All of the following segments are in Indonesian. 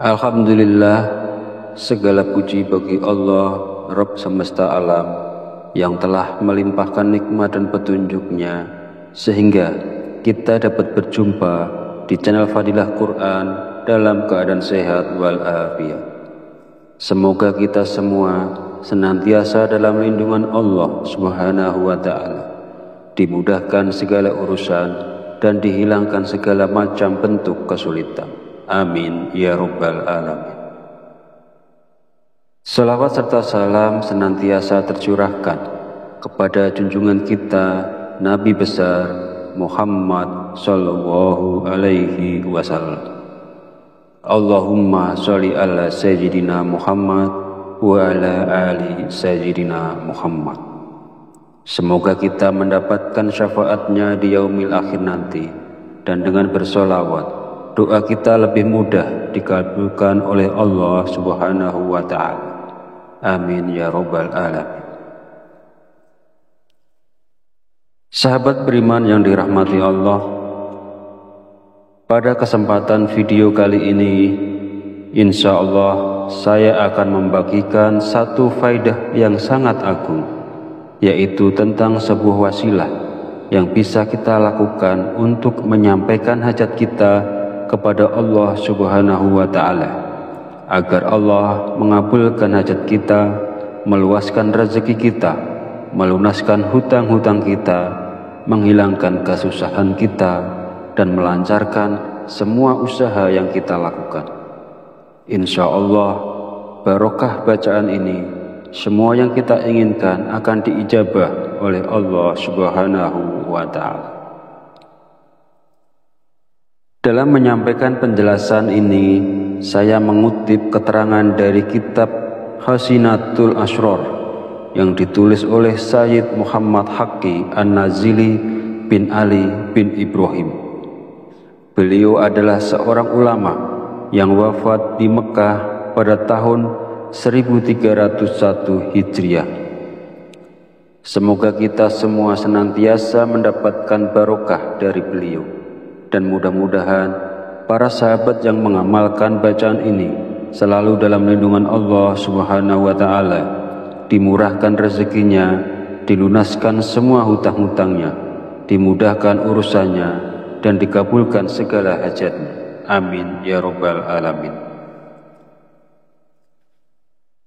Alhamdulillah, segala puji bagi Allah, Rabb semesta alam, yang telah melimpahkan nikmat dan petunjuknya, sehingga kita dapat berjumpa di channel Fadilah Quran dalam keadaan sehat walafiat. Semoga kita semua senantiasa dalam lindungan Allah Subhanahu wa Ta'ala, dimudahkan segala urusan dan dihilangkan segala macam bentuk kesulitan. Amin ya Rabbal Alamin. Salawat serta salam senantiasa tercurahkan kepada junjungan kita Nabi besar Muhammad sallallahu alaihi wasallam. Allahumma sholli ala sayyidina Muhammad wa ala ali sayyidina Muhammad. Semoga kita mendapatkan syafaatnya di yaumil akhir nanti, dan dengan bersolawat doa kita lebih mudah dikabulkan oleh Allah Subhanahu wa Ta'ala. Amin ya Rabbal Alamin. Sahabat beriman yang dirahmati Allah, pada kesempatan video kali ini, insya Allah saya akan membagikan satu faidah yang sangat agung, yaitu tentang sebuah wasilah yang bisa kita lakukan untuk menyampaikan hajat kita kepada Allah Subhanahu wa Ta'ala, agar Allah mengabulkan hajat kita, meluaskan rezeki kita, melunaskan hutang-hutang kita, menghilangkan kesusahan kita, dan melancarkan semua usaha yang kita lakukan. Insya Allah, barokah bacaan ini, semua yang kita inginkan akan diijabah oleh Allah Subhanahu wa Ta'ala. Dalam menyampaikan penjelasan ini, saya mengutip keterangan dari kitab Hasinatul Asrar yang ditulis oleh Sayyid Muhammad Haqqi An-Nazili bin Ali bin Ibrahim. Beliau adalah seorang ulama yang wafat di Mekah pada tahun 1301 Hijriah. Semoga kita semua senantiasa mendapatkan barokah dari beliau, dan mudah-mudahan para sahabat yang mengamalkan bacaan ini selalu dalam lindungan Allah Subhanahu wa Ta'ala, dimurahkan rezekinya, dilunaskan semua hutang-hutangnya, dimudahkan urusannya, dan dikabulkan segala hajatnya. Amin ya Rabbal Alamin.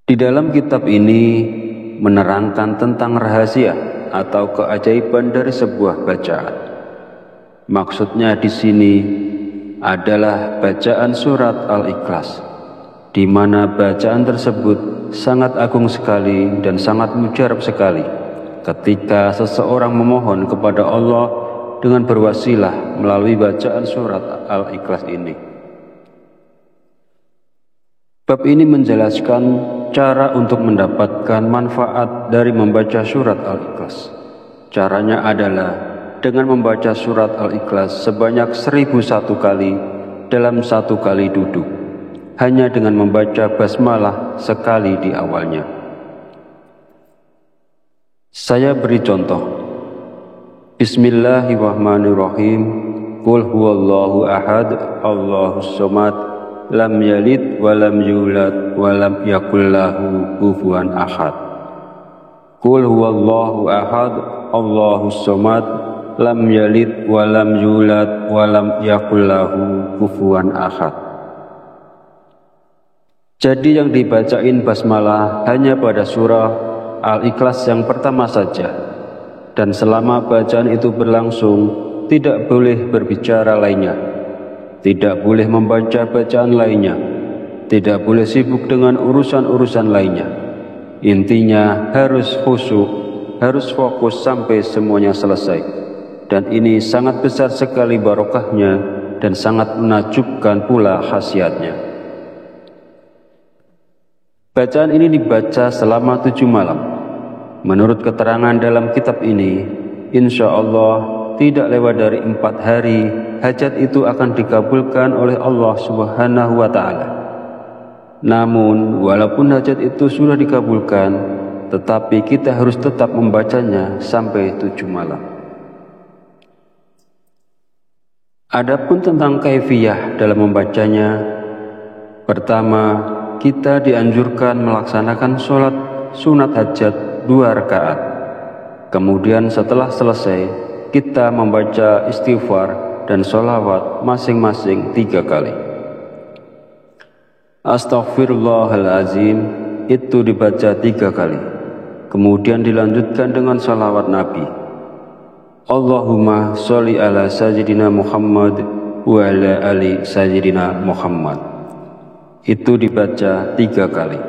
Di dalam kitab ini menerangkan tentang rahasia atau keajaiban dari sebuah bacaan. Maksudnya di sini adalah bacaan surat Al-Ikhlas, di mana bacaan tersebut sangat agung sekali dan sangat mujarab sekali ketika seseorang memohon kepada Allah dengan berwasilah melalui bacaan surat Al-Ikhlas ini. Bab ini menjelaskan cara untuk mendapatkan manfaat dari membaca surat Al-Ikhlas. Caranya adalah dengan membaca surat Al-Ikhlas sebanyak 1001 kali dalam satu kali duduk, hanya dengan membaca basmalah sekali di awalnya. Saya beri contoh. Bismillahirrahmanirrahim. Qul huwallahu ahad, Allahus somad, lam yalid wa lam yulad wa lam yakul lahu kufuwan ahad. Qul huwallahu ahad, Allahus somad, lam yalid wa lam yulad wa lam yakul lahu kufuwan ahad. Jadi yang dibacain basmalah hanya pada surah Al-Ikhlas yang pertama saja, dan selama bacaan itu berlangsung tidak boleh berbicara lainnya, tidak boleh membaca bacaan lainnya, tidak boleh sibuk dengan urusan-urusan lainnya. Intinya harus khusyuk, harus fokus sampai semuanya selesai. Dan ini sangat besar sekali barokahnya dan sangat menakjubkan pula khasiatnya. Bacaan ini dibaca selama 7 malam. Menurut keterangan dalam kitab ini, insya Allah tidak lewat dari 4 hari hajat itu akan dikabulkan oleh Allah Subhanahu wa Ta'ala. Namun walaupun hajat itu sudah dikabulkan, tetapi kita harus tetap membacanya sampai 7 malam. Adapun tentang kaifiyah dalam membacanya, Pertama, kita dianjurkan melaksanakan sholat sunat hajat 2 rakaat. Kemudian setelah selesai, kita membaca istighfar dan sholawat masing-masing 3 kali. Astaghfirullahalazim itu dibaca 3 kali. Kemudian dilanjutkan dengan sholawat Nabi. Allahumma sholli ala sayyidina Muhammad wa ala ali sayyidina Muhammad. Itu dibaca 3 kali.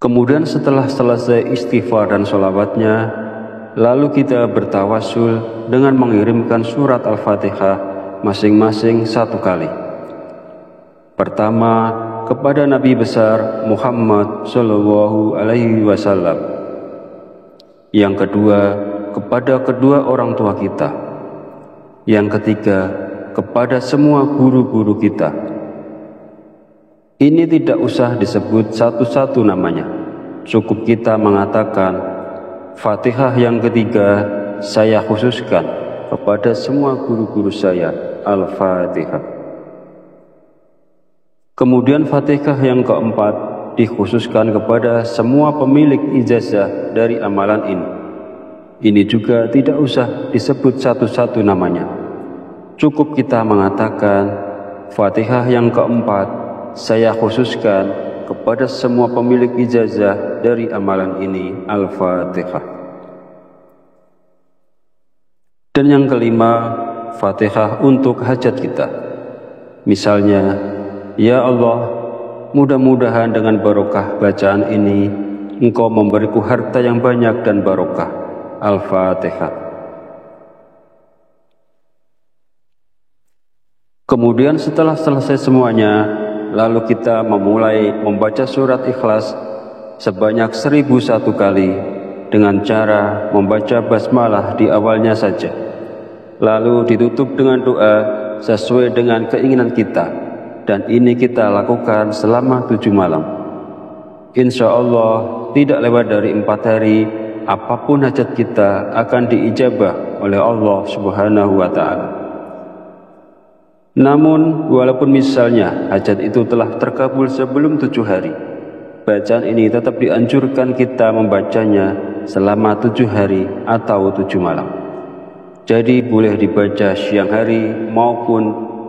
Kemudian setelah selesai istighfar dan sholawatnya, lalu kita bertawasul dengan mengirimkan surat Al-Fatihah masing-masing 1 kali. Pertama, kepada Nabi besar Muhammad Shallallahu Alaihi Wasallam. Yang kedua, kepada kedua orang tua kita. Yang ketiga, kepada semua guru-guru kita. Ini tidak usah disebut satu-satu namanya. Cukup kita mengatakan, Fatihah yang ketiga saya khususkan kepada semua guru-guru saya. Al-Fatihah. Kemudian Fatihah yang keempat dikhususkan kepada semua pemilik ijazah dari amalan ini. Ini juga tidak usah disebut satu-satu namanya. Cukup kita mengatakan, Fatihah yang keempat saya khususkan kepada semua pemilik ijazah dari amalan ini. Al-Fatihah. Dan yang kelima, Fatihah untuk hajat kita. Misalnya, ya Allah, mudah-mudahan dengan barokah bacaan ini, Engkau memberiku harta yang banyak dan barokah. Al-Fatihah. Kemudian setelah selesai semuanya, lalu kita memulai membaca surat Ikhlas sebanyak 1001 kali dengan cara membaca basmalah di awalnya saja. Lalu ditutup dengan doa sesuai dengan keinginan kita. Dan ini kita lakukan selama 7 malam. Insya Allah tidak lewat dari 4 hari, apapun hajat kita akan diijabah oleh Allah Subhanahu wa Ta'ala. Namun walaupun misalnya hajat itu telah terkabul sebelum 7 hari, bacaan ini tetap dianjurkan kita membacanya selama 7 hari atau 7 malam. Jadi boleh dibaca siang hari maupun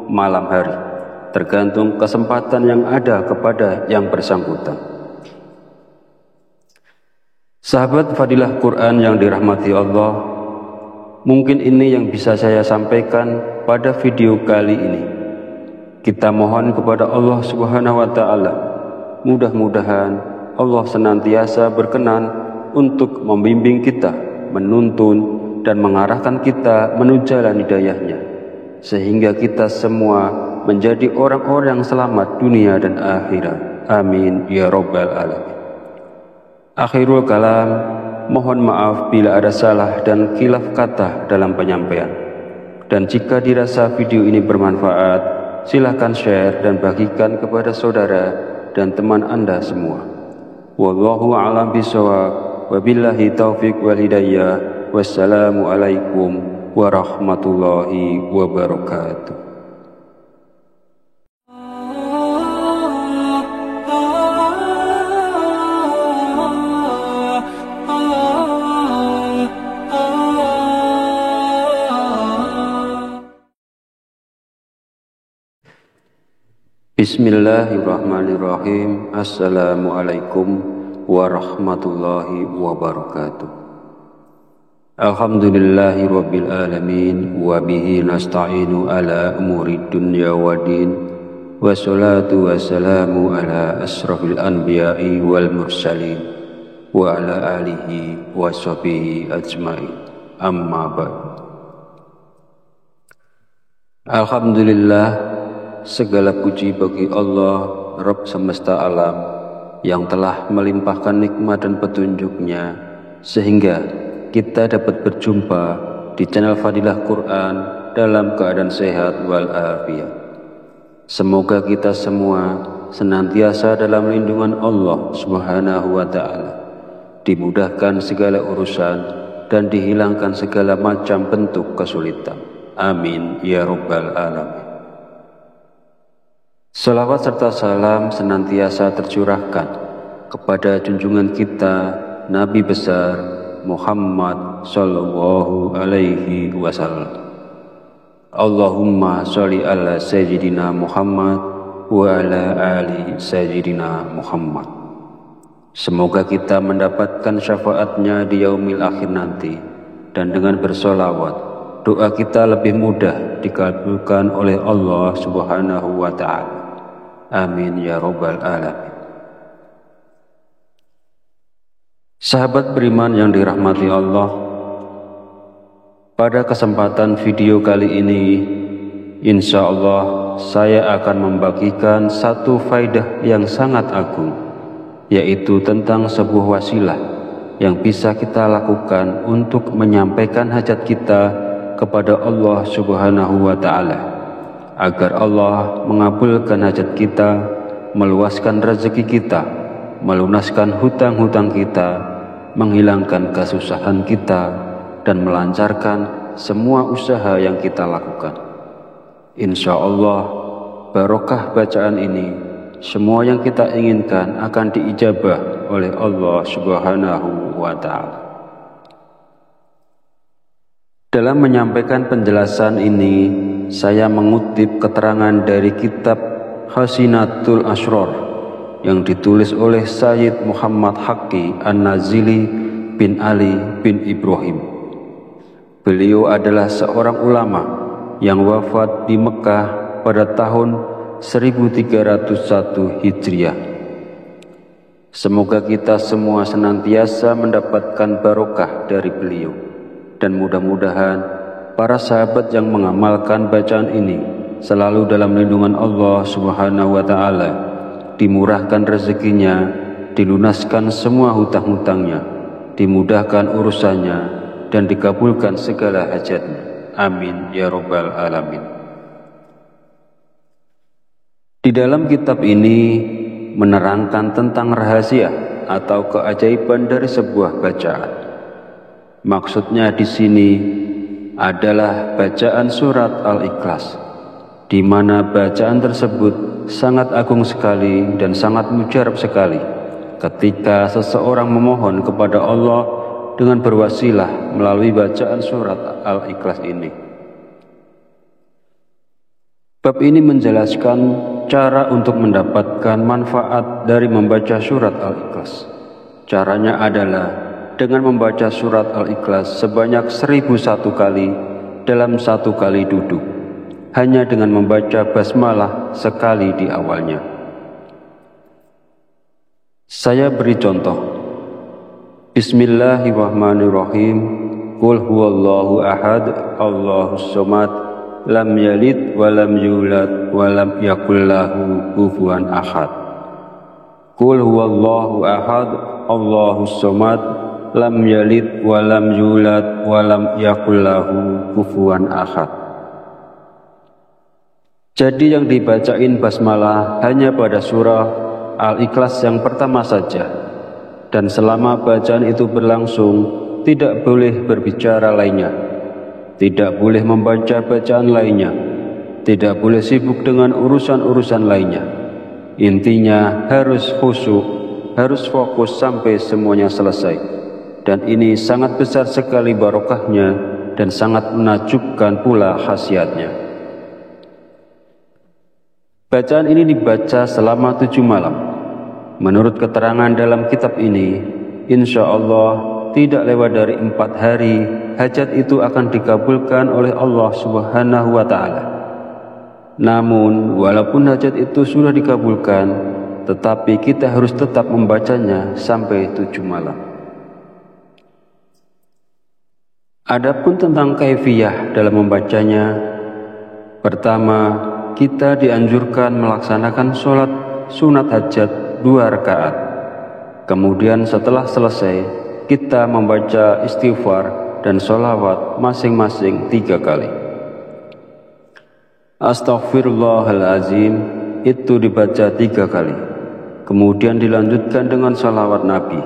malam hari, tergantung kesempatan yang ada kepada yang bersangkutan. Sahabat Fadilah Quran yang dirahmati Allah, mungkin ini yang bisa saya sampaikan pada video kali ini. Kita mohon kepada Allah Subhanahu wa Ta'ala, mudah-mudahan Allah senantiasa berkenan untuk membimbing kita, menuntun dan mengarahkan kita menuju jalan hidayahnya, sehingga kita semua menjadi orang-orang yang selamat dunia dan akhirat. Amin ya rabbal alamin. Akhirul kalam, mohon maaf bila ada salah dan khilaf kata dalam penyampaian. Dan jika dirasa video ini bermanfaat, silakan share dan bagikan kepada saudara dan teman Anda semua. Wallahu a'lam bishawab, wabillahi taufiq wal hidayah. Wassalamualaikum warahmatullahi wabarakatuh. Bismillahirrahmanirrahim. Assalamualaikum warahmatullahi wabarakatuh. Alhamdulillahi rabbil alamin, wa bihi nasta'inu ala umuri dunya waddin, wassalatu wassalamu ala asrafil anbiya'i wal mursalin, wa ala alihi wa sahbihi ajma'in. Amma ba'd. Alhamdulillah, segala puji bagi Allah, Rabb semesta alam, yang telah melimpahkan nikmat dan petunjuknya, sehingga kita dapat berjumpa di channel Fadilah Quran dalam keadaan sehat walafiat. Semoga kita semua senantiasa dalam lindungan Allah Subhanahu wa Ta'ala, dimudahkan segala urusan dan dihilangkan segala macam bentuk kesulitan. Amin ya rabbal alamin. Salawat serta salam senantiasa tercurahkan kepada junjungan kita Nabi besar Muhammad sallallahu alaihi wasallam. Allahumma sholli ala sayyidina Muhammad wa ala ali sayyidina Muhammad. Semoga kita mendapatkan syafaatnya di yaumil akhir nanti, dan dengan bersolawat doa kita lebih mudah dikabulkan oleh Allah subhanahu wa ta'ala. Amin ya rabbal alamin. Sahabat beriman yang dirahmati Allah, pada kesempatan video kali ini insya Allah saya akan membagikan satu faidah yang sangat agung, yaitu tentang sebuah wasilah yang bisa kita lakukan untuk menyampaikan hajat kita kepada Allah subhanahu wa ta'ala, agar Allah mengabulkan hajat kita, meluaskan rezeki kita, melunaskan hutang-hutang kita, menghilangkan kesusahan kita, dan melancarkan semua usaha yang kita lakukan. Insya Allah barokah bacaan ini, semua yang kita inginkan akan diijabah oleh Allah subhanahu wa ta'ala. Dalam menyampaikan penjelasan ini, saya mengutip keterangan dari kitab Hasinatul Asrar yang ditulis oleh Sayyid Muhammad Haqqi An-Nazili bin Ali bin Ibrahim. Beliau adalah seorang ulama yang wafat di Mekah pada tahun 1301 Hijriah. Semoga kita semua senantiasa mendapatkan barokah dari beliau, dan mudah-mudahan para sahabat yang mengamalkan bacaan ini selalu dalam lindungan Allah subhanahu wa ta'ala, dimurahkan rezekinya, dilunaskan semua hutang-hutangnya, dimudahkan urusannya, dan dikabulkan segala hajatnya. Amin ya rabbal alamin. Di dalam kitab ini menerangkan tentang rahasia atau keajaiban dari sebuah bacaan. Maksudnya di sini adalah bacaan surat Al-Ikhlas, di mana bacaan tersebut sangat agung sekali dan sangat mujarab sekali ketika seseorang memohon kepada Allah dengan berwasilah melalui bacaan surat Al-Ikhlas ini. Bab ini menjelaskan cara untuk mendapatkan manfaat dari membaca surat Al-Ikhlas. Caranya adalah dengan membaca surat Al-Ikhlas sebanyak 1001 kali dalam satu kali duduk, hanya dengan membaca basmalah sekali di awalnya. Saya beri contoh. Bismillahirrahmanirrahim. Qul huwallahu ahad, Allahus somad, lam yalid wa lam yulad wa lam yakul lahu kufuwan ahad. Qul huwallahu ahad, Allahus somad, lam yalid wa lam yulad wa lam yakul lahu kufuwan ahad. Jadi yang dibacain basmalah hanya pada surah Al-Ikhlas yang pertama saja, dan selama bacaan itu berlangsung tidak boleh berbicara lainnya, tidak boleh membaca bacaan lainnya, tidak boleh sibuk dengan urusan-urusan lainnya. Intinya harus khusyuk, harus fokus sampai semuanya selesai, dan ini sangat besar sekali barokahnya dan sangat menakjubkan pula khasiatnya. Bacaan ini dibaca selama 7 malam. Menurut keterangan dalam kitab ini, insya Allah tidak lewat dari 4 hari hajat itu akan dikabulkan oleh Allah subhanahu wa ta'ala. Namun walaupun hajat itu sudah dikabulkan, tetapi kita harus tetap membacanya sampai 7 malam. Adapun tentang kaifiyah dalam membacanya, pertama, kita dianjurkan melaksanakan sholat sunat hajat 2 rakaat. Kemudian setelah selesai, kita membaca istighfar dan sholawat masing-masing 3 kali. Astaghfirullahalazim itu dibaca 3 kali. Kemudian dilanjutkan dengan sholawat Nabi.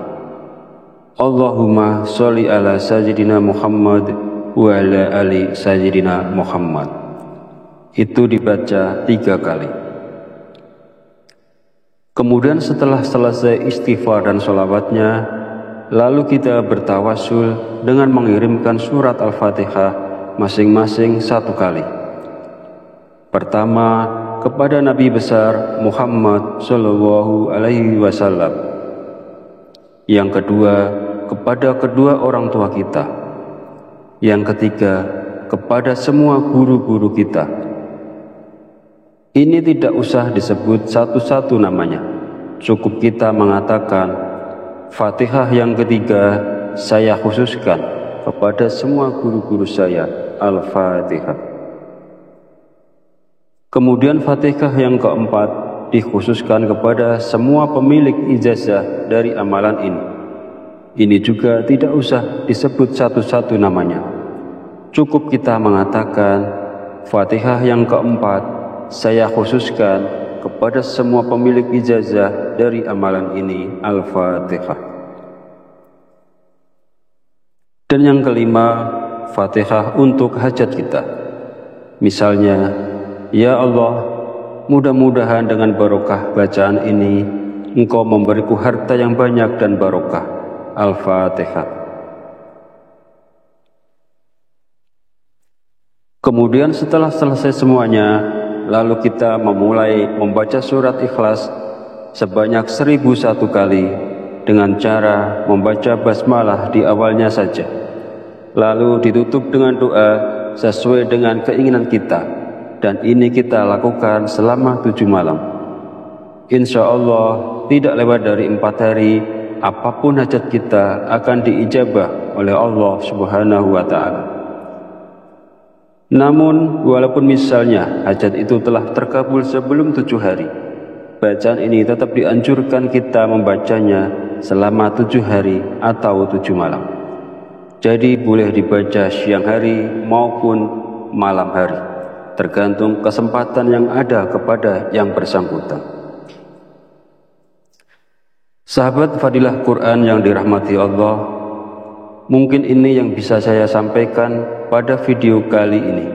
Allahumma sholli ala sayyidina Muhammad wa ala ali sayyidina Muhammad. Itu dibaca 3 kali. Kemudian setelah selesai istighfar dan sholawatnya, lalu kita bertawasul dengan mengirimkan surat Al-Fatihah masing-masing 1 kali. Pertama, kepada Nabi besar Muhammad Shallallahu Alaihi Wasallam. Yang kedua, kepada kedua orang tua kita. Yang ketiga, kepada semua guru-guru kita. Ini tidak usah disebut satu-satu namanya. Cukup kita mengatakan, Fatihah yang ketiga saya khususkan kepada semua guru-guru saya, Al-Fatihah. Kemudian Fatihah yang keempat dikhususkan kepada semua pemilik ijazah dari amalan ini. Ini juga tidak usah disebut satu-satu namanya. Cukup kita mengatakan, Fatihah yang keempat saya khususkan kepada semua pemilik ijazah dari amalan ini, Al-Fatihah. Dan yang kelima, Fatihah untuk hajat kita. Misalnya, ya Allah, mudah-mudahan dengan barokah bacaan ini, Engkau memberiku harta yang banyak dan barokah. Al-Fatihah. Kemudian setelah selesai semuanya, lalu kita memulai membaca surat Ikhlas sebanyak 1001 kali dengan cara membaca basmalah di awalnya saja. Lalu ditutup dengan doa sesuai dengan keinginan kita, dan ini kita lakukan selama 7 malam. Insya Allah tidak lewat dari 4 hari, apapun hajat kita akan diijabah oleh Allah Subhanahu wa Ta'ala. Namun, walaupun misalnya hajat itu telah terkabul sebelum 7 hari, bacaan ini tetap dianjurkan kita membacanya selama 7 hari atau 7 malam. Jadi boleh dibaca siang hari maupun malam hari, tergantung kesempatan yang ada kepada yang bersangkutan. Sahabat Fadilah Quran yang dirahmati Allah, mungkin ini yang bisa saya sampaikan pada video kali ini.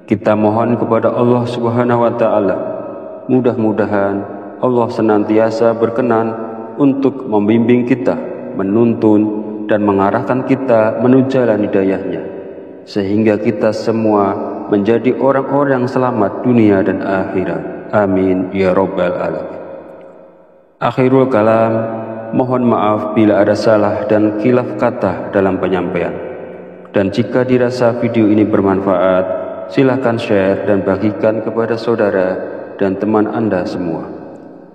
Kita mohon kepada Allah Subhanahu wa Ta'ala, mudah-mudahan Allah senantiasa berkenan untuk membimbing kita, menuntun dan mengarahkan kita menuju jalan hidayahnya, sehingga kita semua menjadi orang-orang yang selamat dunia dan akhirat. Amin ya Rabbal Alamin. Akhirul kalam, mohon maaf bila ada salah dan khilaf kata dalam penyampaian. Dan jika dirasa video ini bermanfaat, silakan share dan bagikan kepada saudara dan teman Anda semua.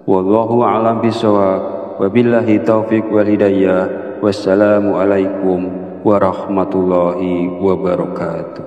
Wallahu a'lam bishawab, wabillahi taufiq wal hidayah. Wassalamualaikum warahmatullahi wabarakatuh.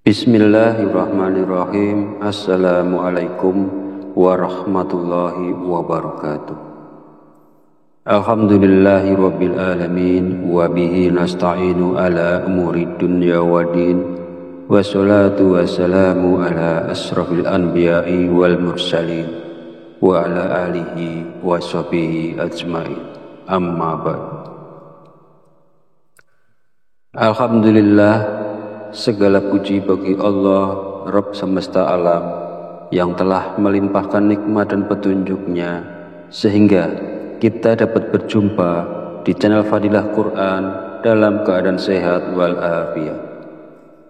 Bismillahirrahmanirrahim. Assalamualaikum warahmatullahi wabarakatuh. Alhamdulillahi rabbil alamin, wa bihi nasta'inu ala umuri dunya waddin, wassalatu wassalamu ala asrafil anbiya'i wal mursalin, wa ala alihi wa sahbihi ajma'in. Amma ba'd. Alhamdulillah, segala puji bagi Allah, Rabb semesta alam, yang telah melimpahkan nikmat dan petunjuknya, sehingga kita dapat berjumpa di channel Fadilah Quran dalam keadaan sehat walafiat.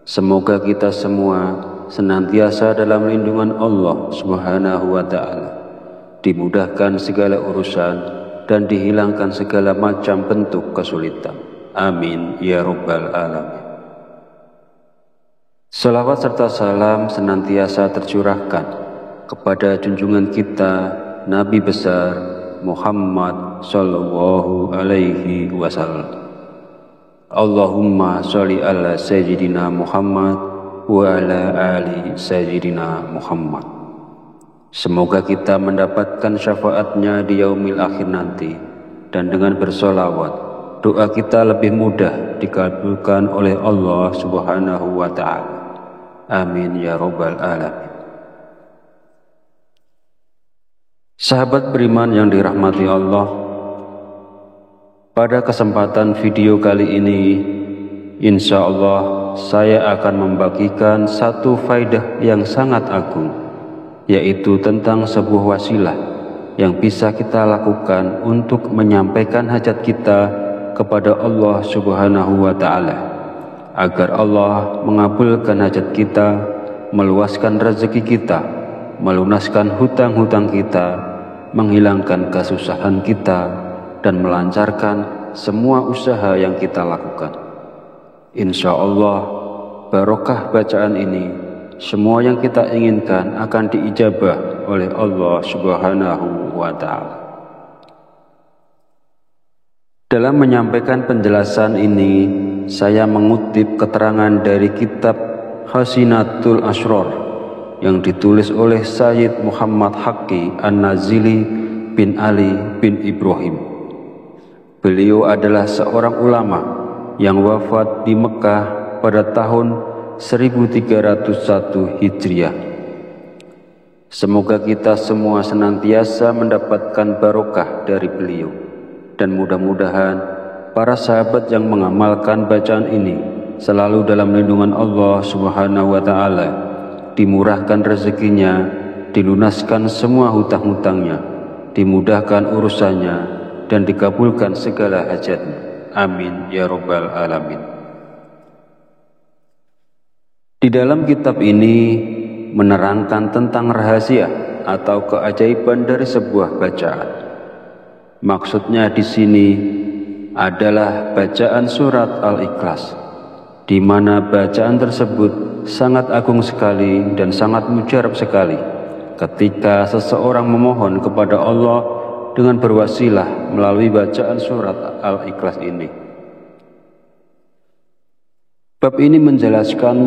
Semoga kita semua senantiasa dalam lindungan Allah Subhanahu wa Ta'ala, dimudahkan segala urusan dan dihilangkan segala macam bentuk kesulitan. Amin ya Rabbal Alamin. Salawat serta salam senantiasa tercurahkan kepada junjungan kita, Nabi besar Muhammad Sallallahu Alaihi Wasallam. Allahumma sholli ala Sayyidina Muhammad wa ala ali Sayyidina Muhammad. Semoga kita mendapatkan syafaatnya di yaumil akhir nanti, dan dengan bersolawat, doa kita lebih mudah dikabulkan oleh Allah Subhanahu wa Ta'ala. Amin ya Rabbal Alamin. Sahabat beriman yang dirahmati Allah, pada kesempatan video kali ini, insya Allah saya akan membagikan satu faidah yang sangat agung, yaitu tentang sebuah wasilah yang bisa kita lakukan untuk menyampaikan hajat kita kepada Allah Subhanahu wa Ta'ala, agar Allah mengabulkan hajat kita, meluaskan rezeki kita, melunaskan hutang-hutang kita, menghilangkan kesusahan kita, dan melancarkan semua usaha yang kita lakukan. Insya Allah, barokah bacaan ini, semua yang kita inginkan akan diijabah oleh Allah Subhanahu wa Ta'ala. Dalam menyampaikan penjelasan ini, saya mengutip keterangan dari kitab Khazinatul Asrar yang ditulis oleh Sayyid Muhammad Haqqi An-Nazili bin Ali bin Ibrahim. Beliau adalah seorang ulama yang wafat di Mekah pada tahun 1301 Hijriah. Semoga kita semua senantiasa mendapatkan barokah dari beliau, dan mudah-mudahan para sahabat yang mengamalkan bacaan ini selalu dalam lindungan Allah Subhanahu wa Ta'ala, dimurahkan rezekinya, dilunaskan semua hutang-hutangnya, dimudahkan urusannya, dan dikabulkan segala hajatnya. Amin ya Rabbal Alamin. Di dalam kitab ini menerangkan tentang rahasia atau keajaiban dari sebuah bacaan. Maksudnya di sini adalah bacaan surat Al-Ikhlas, di mana bacaan tersebut sangat agung sekali dan sangat mujarab sekali ketika seseorang memohon kepada Allah dengan berwasilah melalui bacaan surat Al-Ikhlas ini. Bab ini menjelaskan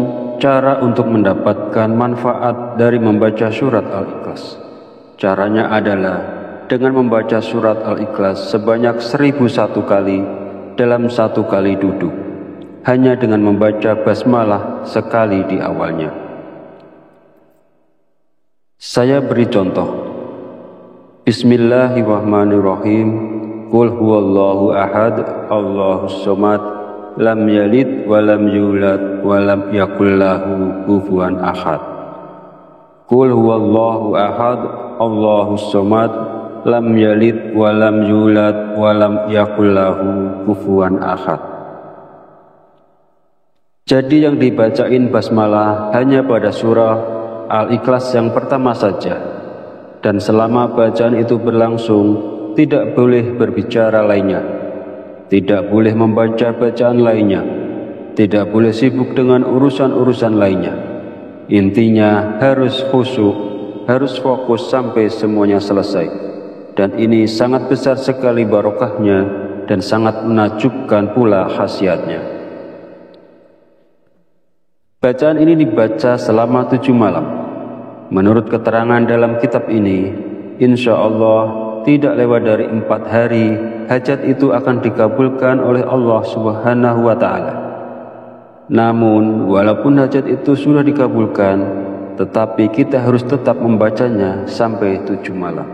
cara untuk mendapatkan manfaat dari membaca surat Al-Ikhlas. Caranya adalah dengan membaca surat Al-Ikhlas sebanyak 1001 kali dalam satu kali duduk, hanya dengan membaca basmalah sekali di awalnya. Saya beri contoh. Bismillahirrahmanirrahim. Qul huwallahu ahad, Allahus somad, lam yalid wa lam yulad wa lam yakul lahu kufuwan ahad. Qul huwallahu ahad, Allahus somad, lam yalid wa lam yulad wa lam yakul lahu kufuwan ahad. Jadi yang dibacain basmalah hanya pada surah Al-Ikhlas yang pertama saja, dan selama bacaan itu berlangsung tidak boleh berbicara lainnya, tidak boleh membaca bacaan lainnya, tidak boleh sibuk dengan urusan-urusan lainnya. Intinya harus khusyuk, harus fokus sampai semuanya selesai, dan ini sangat besar sekali barokahnya dan sangat menakjubkan pula khasiatnya. Bacaan ini dibaca selama 7 malam. Menurut keterangan dalam kitab ini, insya Allah tidak lewat dari 4 hari, hajat itu akan dikabulkan oleh Allah Subhanahu wa Ta'ala. Namun, walaupun hajat itu sudah dikabulkan, tetapi kita harus tetap membacanya sampai 7 malam.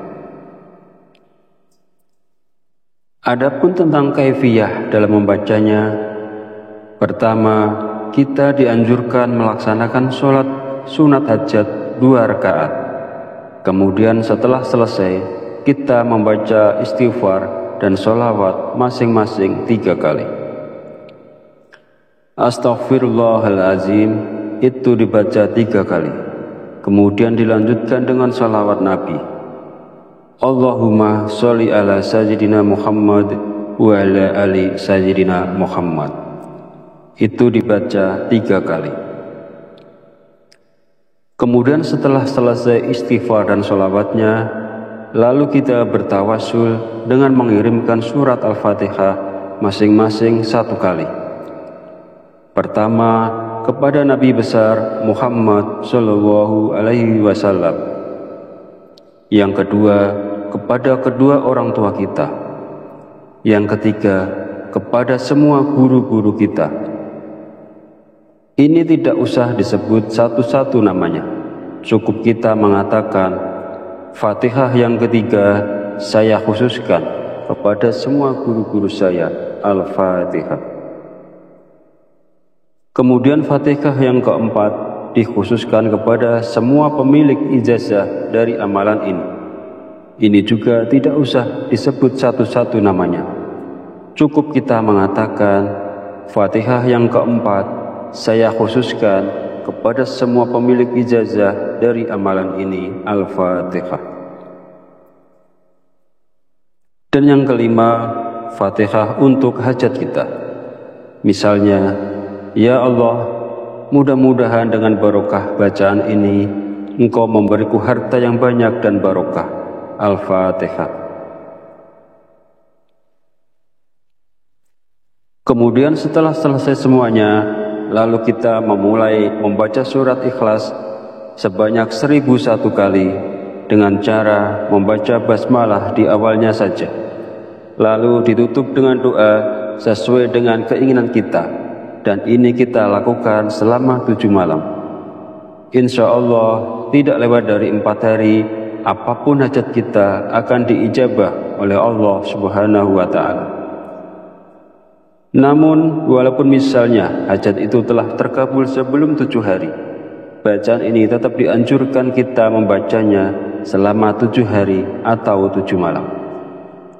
Adapun tentang kaifiyah dalam membacanya, pertama, kita dianjurkan melaksanakan sholat sunat hajat 2 rakaat. Kemudian setelah selesai, kita membaca istighfar dan sholawat masing-masing 3 kali. Astaghfirullahalazim itu dibaca 3 kali. Kemudian dilanjutkan dengan sholawat Nabi. Allahumma sholli ala sayyidina Muhammad wa ala ali sayyidina Muhammad. Itu dibaca 3 kali. Kemudian setelah selesai istighfar dan sholawatnya, lalu kita bertawasul dengan mengirimkan surat Al-Fatihah masing-masing 1 kali. Pertama, kepada Nabi besar Muhammad Shallallahu Alaihi Wasallam. Yang kedua, kepada kedua orang tua kita. Yang ketiga, kepada semua guru-guru kita. Ini tidak usah disebut satu-satu namanya. Cukup kita mengatakan Fatihah yang ketiga saya khususkan kepada semua guru-guru saya. Al-Fatihah. Kemudian Fatihah yang keempat dikhususkan kepada semua pemilik ijazah dari amalan ini. Ini juga tidak usah disebut satu-satu namanya. Cukup kita mengatakan Fatihah yang keempat saya khususkan kepada semua pemilik ijazah dari amalan ini. Al-Fatihah. Dan yang kelima, Fatihah untuk hajat kita. Misalnya, ya Allah, mudah-mudahan dengan barokah bacaan ini Engkau memberiku harta yang banyak dan barokah. Al-Fatihah. Kemudian setelah selesai semuanya, lalu kita memulai membaca surat Ikhlas sebanyak 1001 kali dengan cara membaca basmalah di awalnya saja. Lalu ditutup dengan doa sesuai dengan keinginan kita, dan ini kita lakukan selama 7 malam. Insya Allah tidak lewat dari 4 hari, apapun hajat kita akan diijabah oleh Allah Subhanahu wa Ta'ala. Namun walaupun misalnya hajat itu telah terkabul sebelum 7 hari, bacaan ini tetap dianjurkan kita membacanya selama 7 hari atau 7 malam.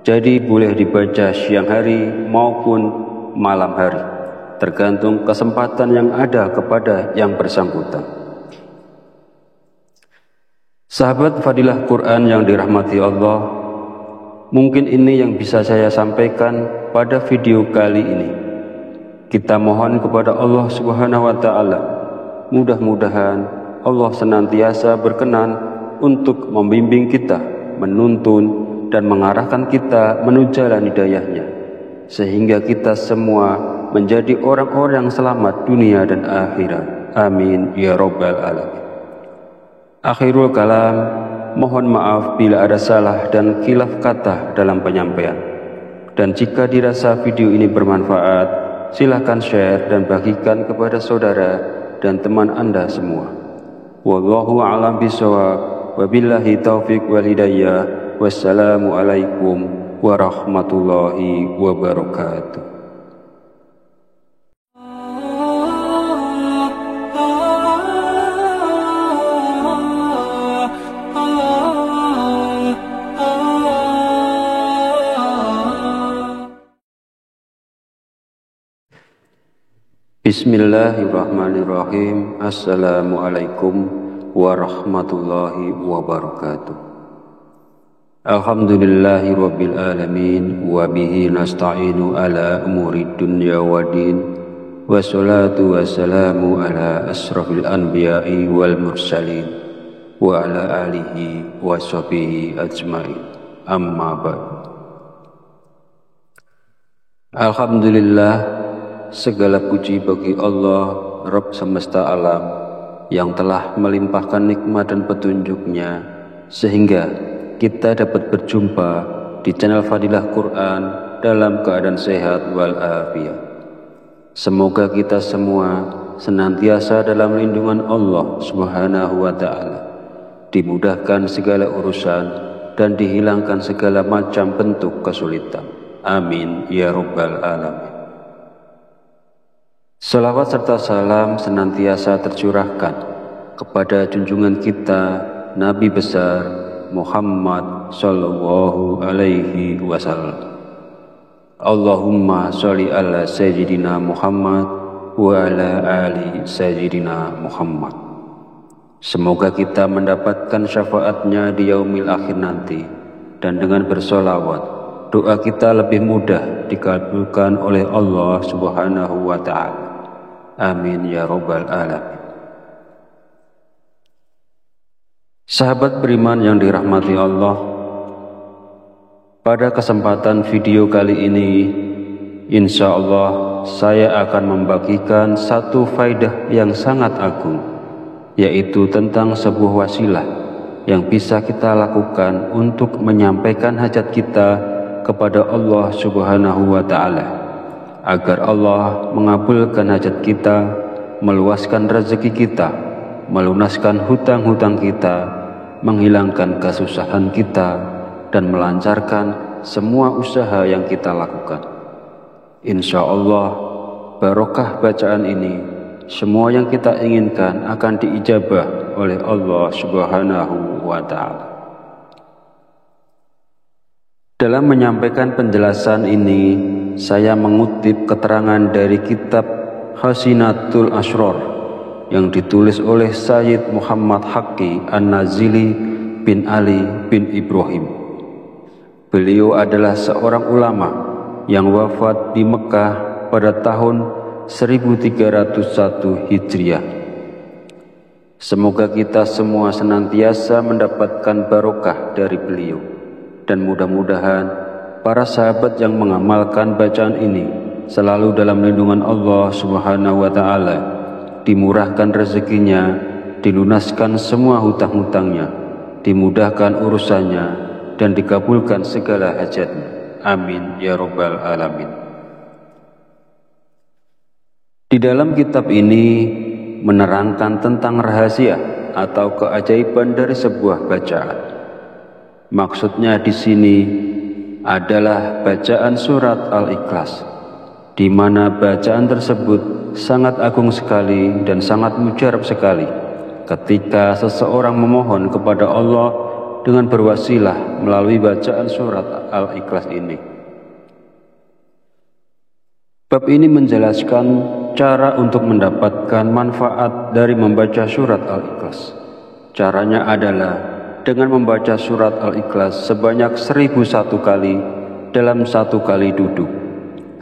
Jadi boleh dibaca siang hari maupun malam hari, tergantung kesempatan yang ada kepada yang bersangkutan. Sahabat Fadilah Quran yang dirahmati Allah, mungkin ini yang bisa saya sampaikan pada video kali ini. Kita mohon kepada Allah Subhanahu wa Ta'ala, mudah-mudahan Allah senantiasa berkenan untuk membimbing kita, menuntun dan mengarahkan kita menuju jalan hidayahnya, sehingga kita semua menjadi orang-orang yang selamat dunia dan akhirat. Amin ya Rabbal Alamin. Akhirul kalam, mohon maaf bila ada salah dan khilaf kata dalam penyampaian. Dan jika dirasa video ini bermanfaat, silakan share dan bagikan kepada saudara dan teman Anda semua. Wallahu a'lam bishawab, wabillahi taufiq wal hidayah. Wassalamualaikum warahmatullahi wabarakatuh. Bismillahirrahmanirrahim. Assalamualaikum warahmatullahi wabarakatuh. Alhamdulillahi rabbil alamin, wa bihi nasta'inu ala umuri dunya waddin, wassalatu wassalamu ala asrafil anbiya'i wal mursalin, wa ala alihi wa sahbihi ajma'in. Amma ba'd. Alhamdulillah, segala puji bagi Allah, Rabb semesta alam, yang telah melimpahkan nikmat dan petunjuknya sehingga kita dapat berjumpa di channel Fadilah Quran dalam keadaan sehat walafiat. Semoga kita semua senantiasa dalam lindungan Allah Subhanahu wa Ta'ala, dimudahkan segala urusan dan dihilangkan segala macam bentuk kesulitan. Amin ya Rabbal Alamin. Salawat serta salam senantiasa tercurahkan kepada junjungan kita Nabi besar Muhammad sallallahu alaihi wasallam. Allahumma sholli ala sayyidina Muhammad wa ala ali sayyidina Muhammad. Semoga kita mendapatkan syafaatnya di yaumil akhir nanti, dan dengan bersolawat doa kita lebih mudah dikabulkan oleh Allah Subhanahu wa Ta'ala. Amin ya Rabbal Alamin. Sahabat beriman yang dirahmati Allah, pada kesempatan video kali ini, insya Allah saya akan membagikan satu faidah yang sangat agung, yaitu tentang sebuah wasilah yang bisa kita lakukan untuk menyampaikan hajat kita kepada Allah Subhanahu wa Ta'ala, agar Allah mengabulkan hajat kita, meluaskan rezeki kita, melunaskan hutang-hutang kita, menghilangkan kesusahan kita, dan melancarkan semua usaha yang kita lakukan. Insya Allah, barokah bacaan ini, semua yang kita inginkan akan diijabah oleh Allah Subhanahu wa Ta'ala. Dalam menyampaikan penjelasan ini, saya mengutip keterangan dari kitab Hasinatul Asrar yang ditulis oleh Sayyid Muhammad Haqqi An-Nazili bin Ali bin Ibrahim. Beliau adalah seorang ulama yang wafat di Mekah pada tahun 1301 Hijriah. Semoga kita semua senantiasa mendapatkan barokah dari beliau, dan mudah-mudahan para sahabat yang mengamalkan bacaan ini selalu dalam lindungan Allah Subhanahu wa Ta'ala, dimurahkan rezekinya, dilunaskan semua hutang-hutangnya, dimudahkan urusannya, dan dikabulkan segala hajatnya. Amin ya Rabbal Alamin. Di dalam kitab ini menerangkan tentang rahasia atau keajaiban dari sebuah bacaan. Maksudnya di sini adalah bacaan surat Al-Ikhlas, di mana bacaan tersebut sangat agung sekali dan sangat mujarab sekali ketika seseorang memohon kepada Allah dengan berwasilah melalui bacaan surat Al-Ikhlas ini. Bab ini menjelaskan cara untuk mendapatkan manfaat dari membaca surat Al-Ikhlas. Caranya adalah dengan membaca surat Al-Ikhlas sebanyak 1001 kali dalam satu kali duduk,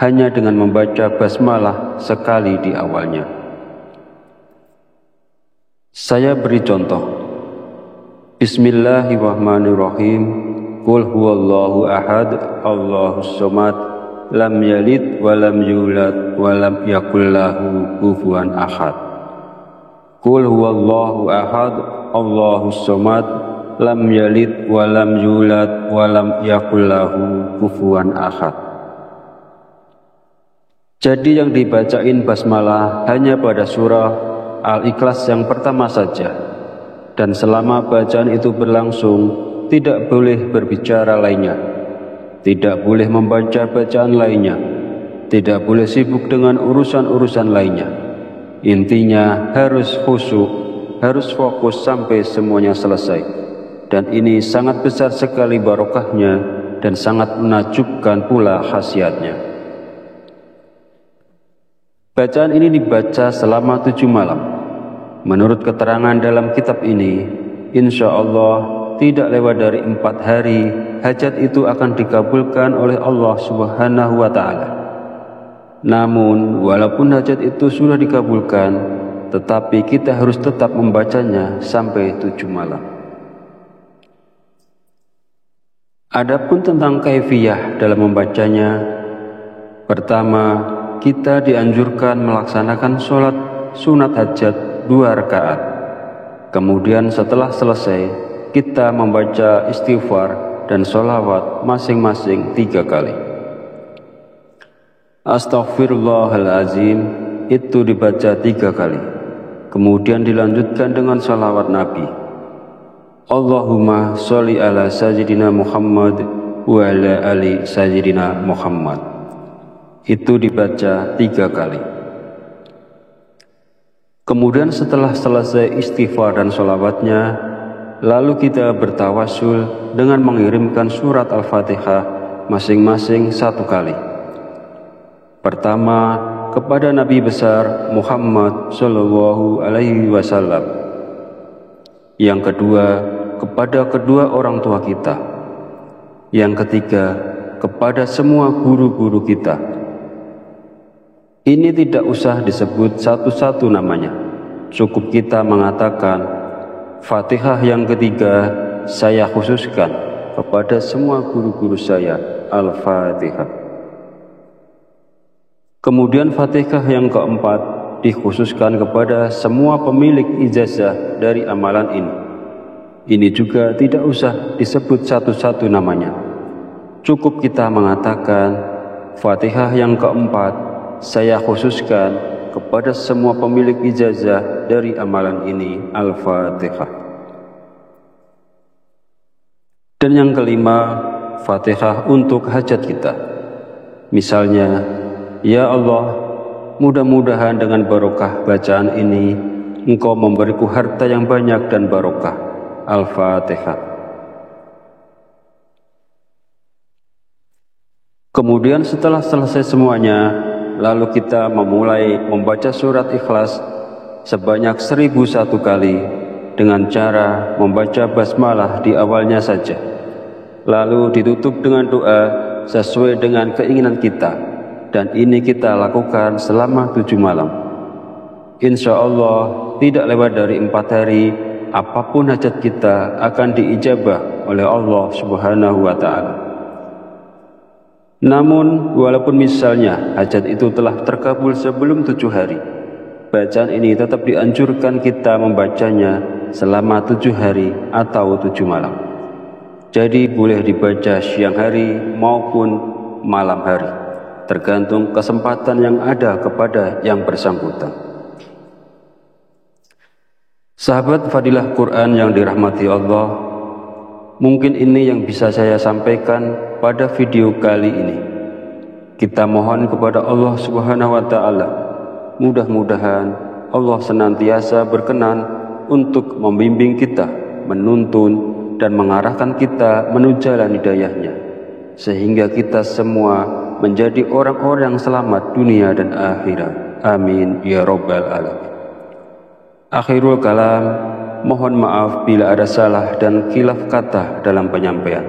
hanya dengan membaca basmalah sekali di awalnya. Saya beri contoh. Bismillahirrahmanirrahim. Qul huwallahu ahad, Allahus somad, lam yalid walam yulad walam yakul lahu kufuwan ahad. Qul huwallahu ahad, Allahus somad, lam yalid walam yulad walam yakul lahu kufuwan ahad. Jadi yang dibacain basmalah hanya pada surah Al-Ikhlas yang pertama saja, dan selama bacaan itu berlangsung tidak boleh berbicara lainnya, tidak boleh membaca bacaan lainnya, tidak boleh sibuk dengan urusan-urusan lainnya. Intinya harus khusyuk, harus fokus sampai semuanya selesai. Dan ini sangat besar sekali barokahnya dan sangat menakjubkan pula khasiatnya. Bacaan ini dibaca selama 7 malam. Menurut keterangan dalam kitab ini, insya Allah tidak lewat dari 4 hari, hajat itu akan dikabulkan oleh Allah Subhanahu wa Ta'ala. Namun, walaupun hajat itu sudah dikabulkan, tetapi kita harus tetap membacanya sampai 7 malam. Adapun tentang kaifiyah dalam membacanya, pertama, kita dianjurkan melaksanakan sholat sunat hajat 2 rakaat. Kemudian setelah selesai, kita membaca istighfar dan sholawat masing-masing 3 kali. Astaghfirullahalazim itu dibaca 3 kali. Kemudian dilanjutkan dengan sholawat Nabi. Allahumma sholli ala sayyidina Muhammad wa ala ali sayyidina Muhammad. Itu dibaca 3 kali. Kemudian setelah selesai istighfar dan sholawatnya, lalu kita bertawasul dengan mengirimkan surat Al-Fatihah masing-masing 1 kali. Pertama, kepada Nabi besar Muhammad Sallallahu Alaihi Wasallam. Yang kedua, kepada kedua orang tua kita. Yang ketiga, kepada semua guru-guru kita. Ini tidak usah disebut satu-satu namanya. Cukup kita mengatakan, Fatihah yang ketiga saya khususkan kepada semua guru-guru saya, Al-Fatihah. Kemudian Fatihah yang keempat dikhususkan kepada semua pemilik ijazah dari amalan ini. Ini juga tidak usah disebut satu-satu namanya. Cukup kita mengatakan, Fatihah yang keempat saya khususkan kepada semua pemilik ijazah dari amalan ini, Al-Fatihah. Dan yang kelima, Fatihah untuk hajat kita. Misalnya, ya Allah, mudah-mudahan dengan barokah bacaan ini Engkau memberiku harta yang banyak dan barokah. Al-Fatihah. Kemudian setelah selesai semuanya, lalu kita memulai membaca surat Ikhlas sebanyak 1001 kali dengan cara membaca basmalah di awalnya saja. Lalu ditutup dengan doa sesuai dengan keinginan kita, dan ini kita lakukan selama 7 malam. Insya Allah tidak lewat dari 4 hari, apapun hajat kita akan diijabah oleh Allah Subhanahu wa Ta'ala. Namun walaupun misalnya hajat itu telah terkabul sebelum 7 hari, bacaan ini tetap dianjurkan kita membacanya selama 7 hari atau 7 malam. Jadi boleh dibaca siang hari maupun malam hari, tergantung kesempatan yang ada kepada yang bersangkutan. Sahabat Fadilah Quran yang dirahmati Allah, mungkin ini yang bisa saya sampaikan pada video kali ini. Kita mohon kepada Allah Subhanahu wa Ta'ala, mudah-mudahan Allah senantiasa berkenan untuk membimbing kita, menuntun dan mengarahkan kita menuju jalan hidayahnya, sehingga kita semua menjadi orang-orang yang selamat dunia dan akhirat. Amin ya Rabbal Alamin. Akhirul kalam, mohon maaf bila ada salah dan khilaf kata dalam penyampaian.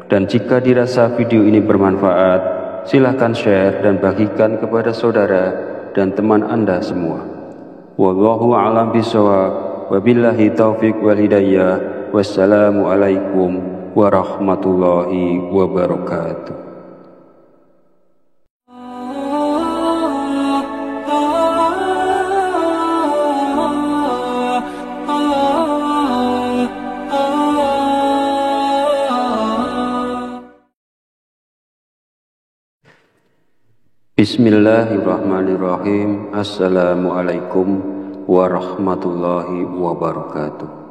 Dan jika dirasa video ini bermanfaat, silakan share dan bagikan kepada saudara dan teman Anda semua. Wallahu a'lam bishawab, wabillahi taufiq wal hidayah. Wassalamualaikum warahmatullahi wabarakatuh. Bismillahirrahmanirrahim. Assalamualaikum warahmatullahi wabarakatuh.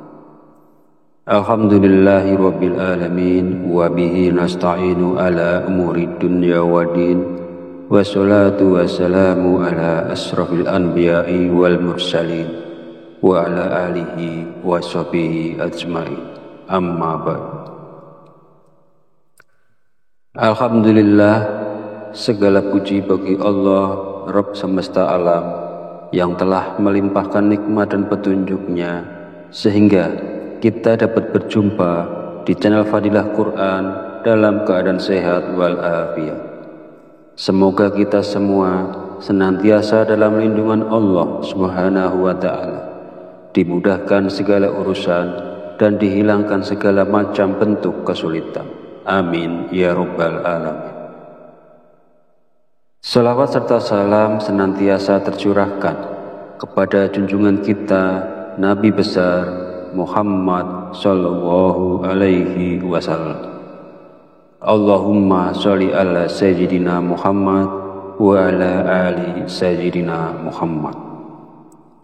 Alhamdulillahi rabbil alamin, wa bihi nasta'inu ala umuri dunya waddin, wassalatu wassalamu ala asrafil anbiya'i wal mursalin, wa ala alihi wa sahbihi ajma'in. Amma ba'd. Alhamdulillah, segala puji bagi Allah, Rabb semesta alam, yang telah melimpahkan nikmat dan petunjuknya sehingga kita dapat berjumpa di channel Fadilah Quran dalam keadaan sehat walafiat. Semoga kita semua senantiasa dalam lindungan Allah Subhanahu wa Ta'ala, dimudahkan segala urusan dan dihilangkan segala macam bentuk kesulitan. Amin ya Rabbal Alamin. Salawat serta salam senantiasa tercurahkan kepada junjungan kita Nabi besar Muhammad sallallahu alaihi wasallam. Allahumma sholli ala sayyidina Muhammad wa ala ali sayyidina Muhammad.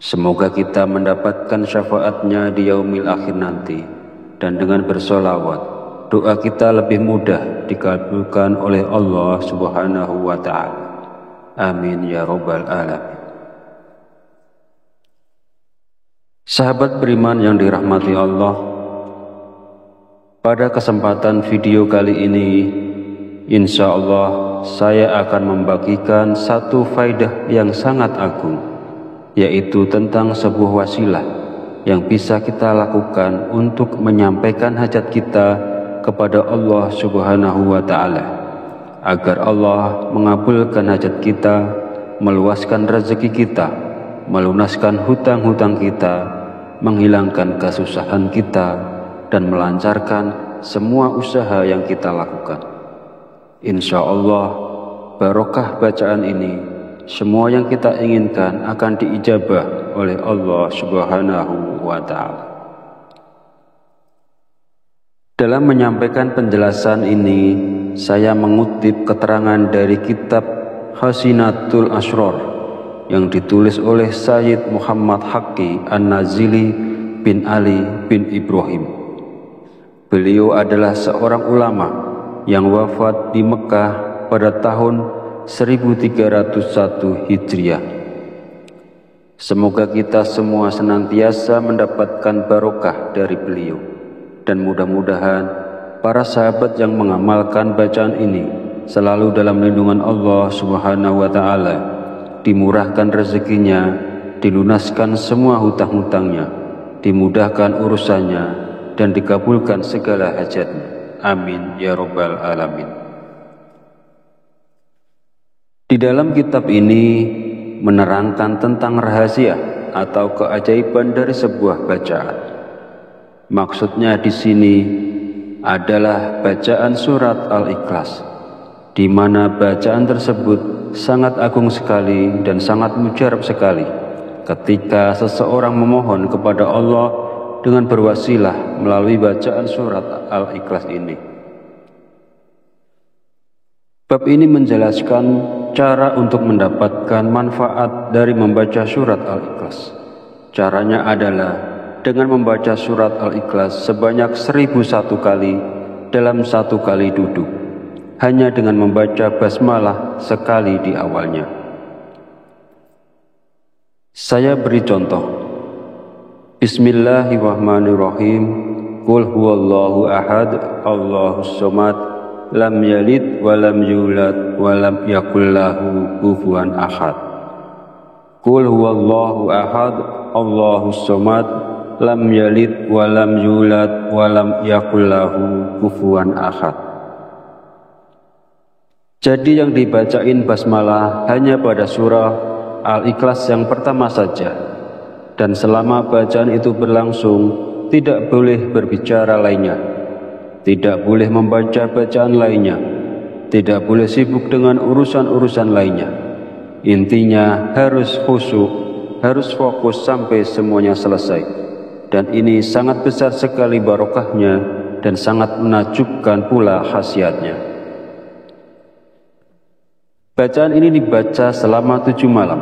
Semoga kita mendapatkan syafaatnya di yaumil akhir nanti, dan dengan bersolawat doa kita lebih mudah dikabulkan oleh Allah Subhanahu wa Ta'ala. Amin ya Rabbal Alamin. Sahabat beriman yang dirahmati Allah, pada kesempatan video kali ini, insya Allah saya akan membagikan satu faidah yang sangat agung, yaitu tentang sebuah wasilah yang bisa kita lakukan untuk menyampaikan hajat kita kepada Allah Subhanahu wa Ta'ala, agar Allah mengabulkan hajat kita, meluaskan rezeki kita, melunaskan hutang-hutang kita, menghilangkan kesusahan kita, dan melancarkan semua usaha yang kita lakukan. Insya Allah, barokah bacaan ini, semua yang kita inginkan akan diijabah oleh Allah Subhanahu wa Ta'ala. Dalam menyampaikan penjelasan ini, saya mengutip keterangan dari kitab Hasinatul Asrar yang ditulis oleh Sayyid Muhammad Haqqi An-Nazili bin Ali bin Ibrahim. Beliau adalah seorang ulama yang wafat di Mekah pada tahun 1301 Hijriah. Semoga kita semua senantiasa mendapatkan barokah dari beliau, dan mudah-mudahan para sahabat yang mengamalkan bacaan ini selalu dalam lindungan Allah Subhanahu wa Ta'ala, dimurahkan rezekinya, dilunaskan semua hutang-hutangnya, dimudahkan urusannya, dan dikabulkan segala hajatnya. Amin ya Rabbal Alamin. Di dalam kitab ini menerangkan tentang rahasia atau keajaiban dari sebuah bacaan. Maksudnya di sini adalah bacaan surat Al-Ikhlas, di mana bacaan tersebut sangat agung sekali dan sangat mujarab sekali ketika seseorang memohon kepada Allah dengan berwasilah melalui bacaan surat Al-Ikhlas ini. Bab ini menjelaskan cara untuk mendapatkan manfaat dari membaca surat Al-Ikhlas. Caranya adalah dengan membaca surat Al-Ikhlas sebanyak 1001 kali dalam satu kali duduk, hanya dengan membaca basmalah sekali di awalnya. Saya beri contoh. Bismillahirrahmanirrahim. Qul huwallahu ahad, Allahus somad, lam yalid walam yulad walam yakul lahu kufuwan ahad. Qul huwallahu ahad, Allahus somad, lam yalid walam yulad walam yakul lahu kufuwan ahad. Jadi yang dibacain basmalah hanya pada surah Al-Ikhlas yang pertama saja, dan selama bacaan itu berlangsung tidak boleh berbicara lainnya, tidak boleh membaca bacaan lainnya, tidak boleh sibuk dengan urusan-urusan lainnya. Intinya harus khusyuk, harus fokus sampai semuanya selesai. Dan ini sangat besar sekali barokahnya dan sangat menakjubkan pula khasiatnya. Bacaan ini dibaca selama 7 malam.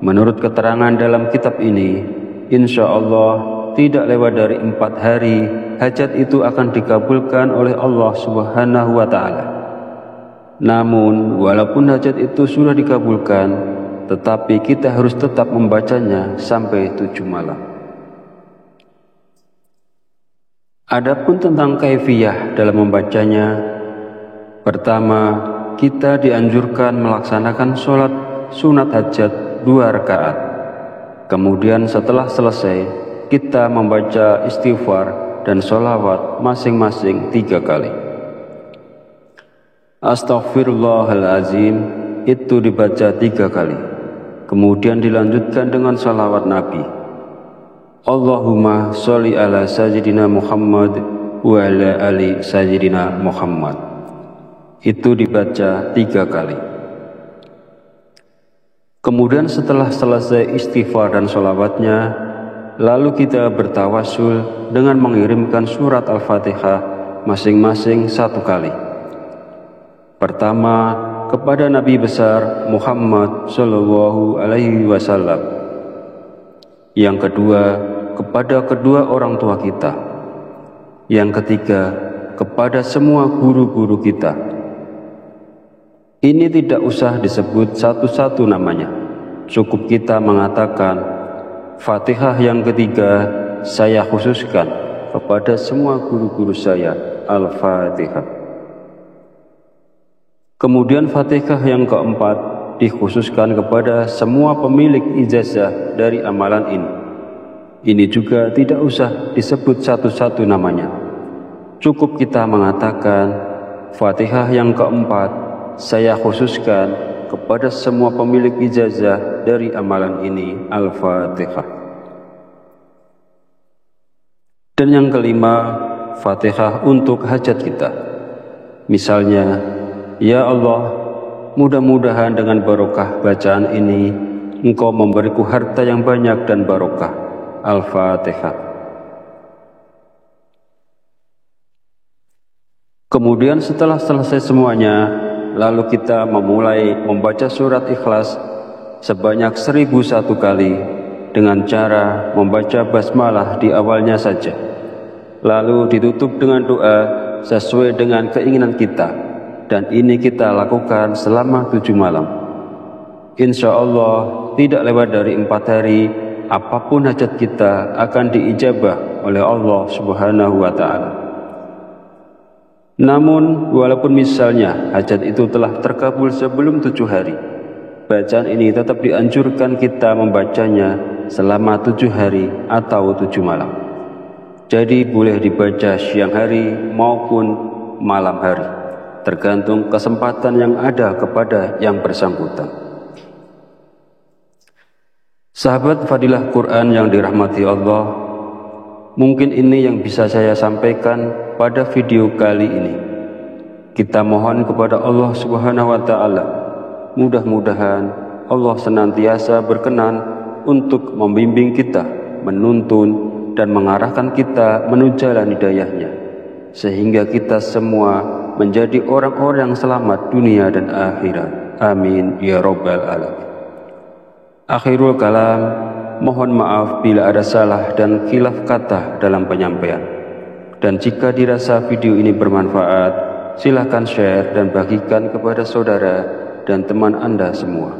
Menurut keterangan dalam kitab ini, insya Allah tidak lewat dari 4 hari hajat itu akan dikabulkan oleh Allah Subhanahu wa Ta'ala. Namun walaupun hajat itu sudah dikabulkan, tetapi kita harus tetap membacanya sampai 7 malam. Adapun tentang kaifiyah dalam membacanya, pertama, kita dianjurkan melaksanakan sholat sunat hajat 2 rakaat. Kemudian setelah selesai, kita membaca istighfar dan sholawat masing-masing 3 kali. Astaghfirullahalazim itu dibaca 3 kali. Kemudian dilanjutkan dengan sholawat Nabi. Allahumma sholli ala sayyidina Muhammad wa ala ali sayyidina Muhammad. Itu dibaca 3 kali. Kemudian setelah selesai istighfar dan sholawatnya, lalu kita bertawasul dengan mengirimkan surat Al-Fatihah masing-masing 1 kali. Pertama, kepada Nabi besar Muhammad Sallallahu Alaihi Wasallam. Yang kedua, kepada kedua orang tua kita. Yang ketiga, kepada semua guru-guru kita. Ini tidak usah disebut satu-satu namanya. Cukup kita mengatakan, Fatihah yang ketiga saya khususkan kepada semua guru-guru saya, Al-Fatihah. Kemudian Fatihah yang keempat dikhususkan kepada semua pemilik ijazah dari amalan ini. Ini juga tidak usah disebut satu-satu namanya. Cukup kita mengatakan, Fatihah yang keempat saya khususkan kepada semua pemilik ijazah dari amalan ini, Al-Fatihah. Dan yang kelima, Fatihah untuk hajat kita. Misalnya, ya Allah, mudah-mudahan dengan barokah bacaan ini, Engkau memberiku harta yang banyak dan barokah. Al-Fatihah. Kemudian setelah selesai semuanya, lalu kita memulai membaca surat Ikhlas sebanyak 1001 kali dengan cara membaca basmalah di awalnya saja. lalu ditutup dengan doa sesuai dengan keinginan kita, dan ini kita lakukan selama 7 malam. Insya Allah tidak lewat dari 4 hari, apapun hajat kita akan diijabah oleh Allah Subhanahu wa Ta'ala. Namun walaupun misalnya hajat itu telah terkabul sebelum 7 hari, bacaan ini tetap dianjurkan kita membacanya selama 7 hari atau 7 malam. Jadi boleh dibaca siang hari maupun malam hari, tergantung kesempatan yang ada kepada yang bersangkutan. Sahabat fadilah Quran yang dirahmati Allah, mungkin ini yang bisa saya sampaikan pada video kali ini. Kita mohon kepada Allah Subhanahu wa Ta'ala, mudah-mudahan Allah senantiasa berkenan untuk membimbing kita, menuntun dan mengarahkan kita menuju jalan hidayahnya, sehingga kita semua menjadi orang-orang yang selamat dunia dan akhirat. Amin ya Rabbal alamin. Akhirul kalam, mohon maaf bila ada salah dan khilaf kata dalam penyampaian. Dan jika dirasa video ini bermanfaat, silakan share dan bagikan kepada saudara dan teman Anda semua.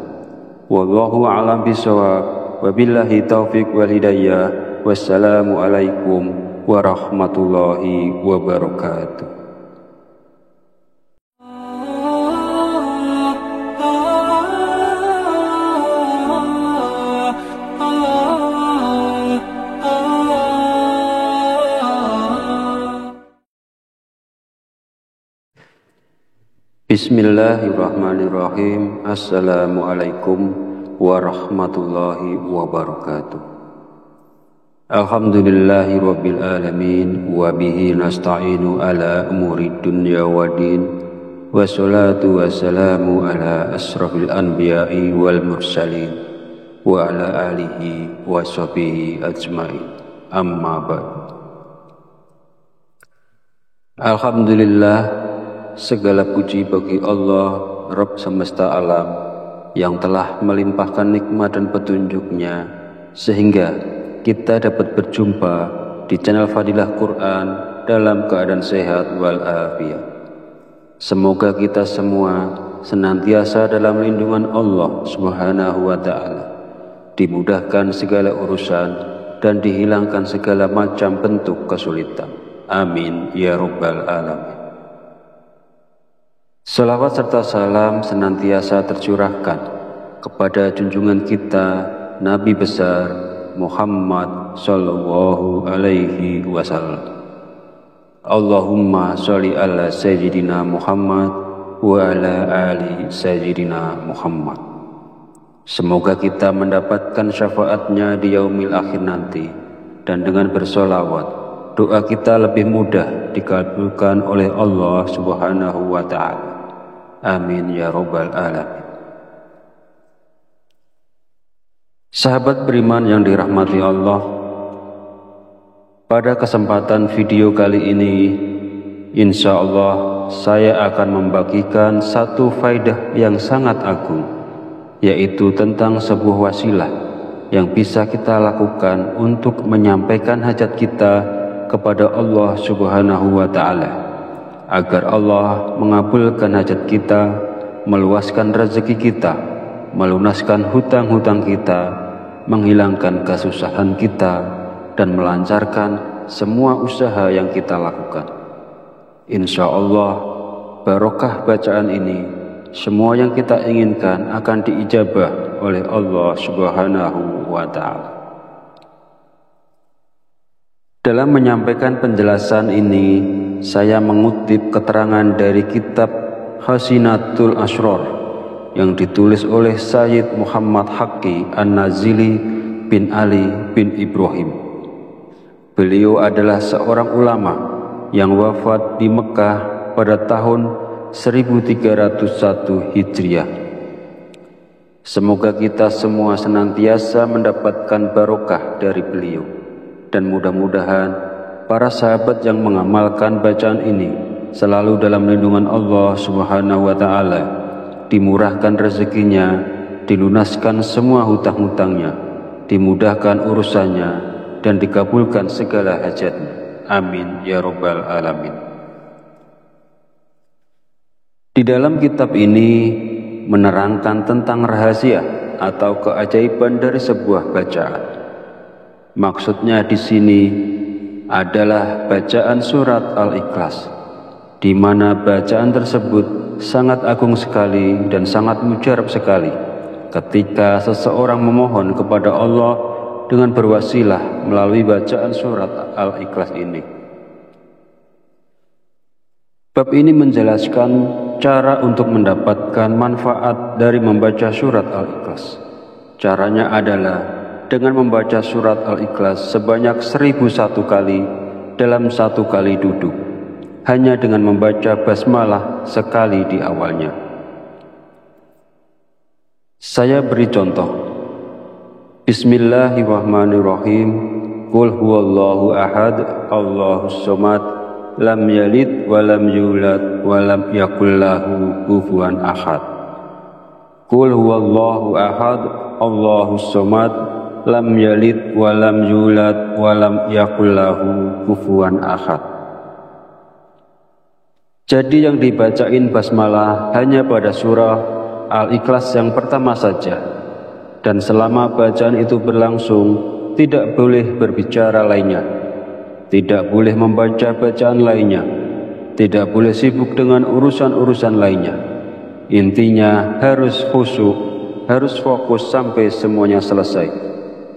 Wallahu a'lam bishawab, wabillahi taufiq wal hidayah. Wassalamualaikum warahmatullahi wabarakatuh. Bismillahirrahmanirrahim. Assalamualaikum warahmatullahi wabarakatuh. Alhamdulillahi rabbil alamin, wa bihi nasta'inu ala umuri dunya waddin, wassalatu wassalamu ala asrafil anbiya'i wal mursalin, wa ala alihi wa sahbihi ajma'in, amma ba'd. Alhamdulillah, segala puji bagi Allah Rabb semesta alam yang telah melimpahkan nikmat dan petunjuknya sehingga kita dapat berjumpa di channel Fadilah Quran dalam keadaan sehat walafiat. Semoga kita semua senantiasa dalam lindungan Allah Subhanahu wa Ta'ala, dimudahkan segala urusan dan dihilangkan segala macam bentuk kesulitan. Amin ya Rabbal alamin. Salawat serta salam senantiasa tercurahkan kepada junjungan kita Nabi besar Muhammad sallallahu alaihi wasallam. Allahumma sholli ala sayyidina Muhammad wa ala ali sayyidina Muhammad. Semoga kita mendapatkan syafaatnya di yaumil akhir nanti, dan dengan bersolawat doa kita lebih mudah dikabulkan oleh Allah Subhanahu wa Ta'ala. Amin ya Rabbal alamin. Sahabat beriman yang dirahmati Allah, pada kesempatan video kali ini, insya Allah saya akan membagikan satu faidah yang sangat agung, yaitu tentang sebuah wasilah yang bisa kita lakukan untuk menyampaikan hajat kita kepada Allah Subhanahu wa Ta'ala, agar Allah mengabulkan hajat kita, meluaskan rezeki kita, melunaskan hutang-hutang kita, menghilangkan kesusahan kita, dan melancarkan semua usaha yang kita lakukan. Insya Allah, barokah bacaan ini, semua yang kita inginkan akan diijabah oleh Allah Subhanahu wa Ta'ala. Dalam menyampaikan penjelasan ini, saya mengutip keterangan dari kitab Hasinatul Asrar yang ditulis oleh Sayyid Muhammad Haqqi An-Nazili bin Ali bin Ibrahim. Beliau adalah seorang ulama yang wafat di Mekah pada tahun 1301 Hijriah. Semoga kita semua senantiasa mendapatkan barokah dari beliau, dan mudah-mudahan para sahabat yang mengamalkan bacaan ini selalu dalam lindungan Allah Subhanahu wa Ta'ala, dimurahkan rezekinya, dilunaskan semua hutang-hutangnya, dimudahkan urusannya, dan dikabulkan segala hajatnya. Amin ya rabbal alamin. Di dalam kitab ini menerangkan tentang rahasia atau keajaiban dari sebuah bacaan. Maksudnya di sini adalah bacaan surat Al-Ikhlas, di mana bacaan tersebut sangat agung sekali dan sangat mujarab sekali ketika seseorang memohon kepada Allah dengan berwasilah melalui bacaan surat Al-Ikhlas ini. Bab ini menjelaskan cara untuk mendapatkan manfaat dari membaca surat Al-Ikhlas. Caranya adalah dengan membaca surat Al-Ikhlas sebanyak 1001 kali dalam satu kali duduk, hanya dengan membaca basmalah sekali di awalnya. Saya beri contoh. Bismillahirrahmanirrahim. Qul huwallahu ahad, Allahus somad, lam yalid walam yulad walam yakul lahu kufuwan ahad. Qul huwallahu ahad, Allahus somad, lam yalid walam yulad walam yakul lahu kufuwan ahad. Jadi yang dibacain basmalah hanya pada surah Al-Ikhlas yang pertama saja, dan selama bacaan itu berlangsung tidak boleh berbicara lainnya, tidak boleh membaca bacaan lainnya, tidak boleh sibuk dengan urusan-urusan lainnya. Intinya harus khusyuk, harus fokus sampai semuanya selesai,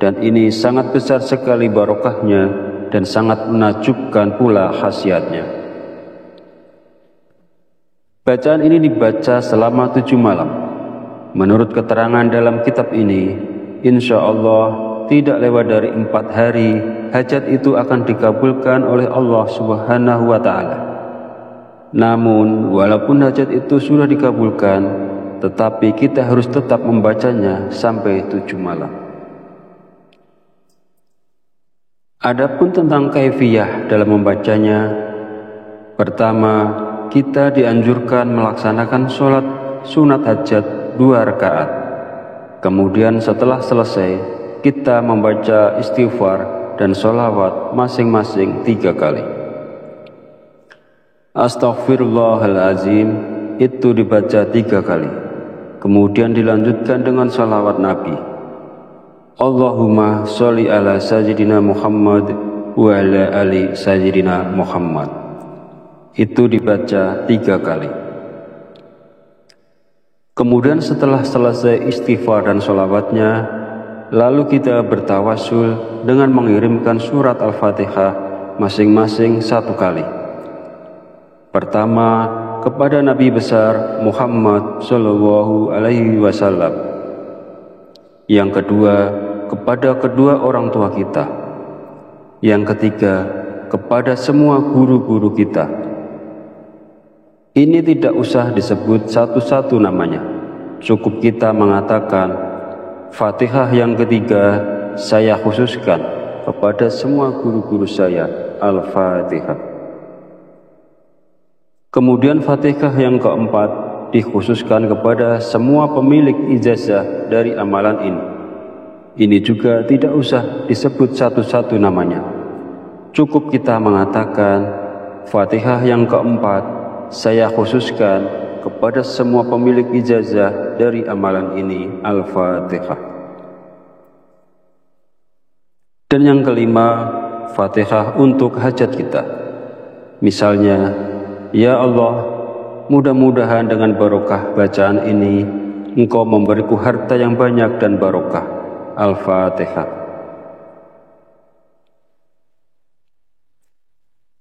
dan ini sangat besar sekali barokahnya dan sangat menakjubkan pula khasiatnya. Bacaan ini dibaca selama 7 malam. Menurut keterangan dalam kitab ini, insya Allah tidak lewat dari 4 hari, hajat itu akan dikabulkan oleh Allah Subhanahu wa Ta'ala. Namun, walaupun hajat itu sudah dikabulkan, tetapi kita harus tetap membacanya sampai 7 malam. Adapun tentang kaifiyah dalam membacanya, pertama, kita dianjurkan melaksanakan sholat sunat hajat 2 rakaat. Kemudian setelah selesai, kita membaca istighfar dan sholawat masing-masing 3 kali. Astaghfirullahalazim itu dibaca 3 kali. Kemudian dilanjutkan dengan sholawat Nabi. Allahumma sholli ala sayyidina Muhammad wa ala ali sayyidina Muhammad. Itu dibaca 3 kali. Kemudian setelah selesai istighfar dan sholawatnya, lalu kita bertawasul dengan mengirimkan surat Al-Fatihah masing-masing 1 kali. Pertama, kepada Nabi besar Muhammad Sallallahu Alaihi Wasallam. Yang kedua, kepada kedua orang tua kita. Yang ketiga, kepada semua guru-guru kita. Ini tidak usah disebut satu-satu namanya. Cukup kita mengatakan, Fatihah yang ketiga saya khususkan kepada semua guru-guru saya, Al-Fatihah. Kemudian Fatihah yang keempat dikhususkan kepada semua pemilik ijazah dari amalan ini. Ini juga tidak usah disebut satu-satu namanya. Cukup kita mengatakan, Fatihah yang keempat saya khususkan kepada semua pemilik ijazah dari amalan ini, Al-Fatihah. Dan yang kelima, Fatihah untuk hajat kita. Misalnya, ya Allah, mudah-mudahan dengan barokah bacaan ini, Engkau memberiku harta yang banyak dan barokah. Al-Fatihah.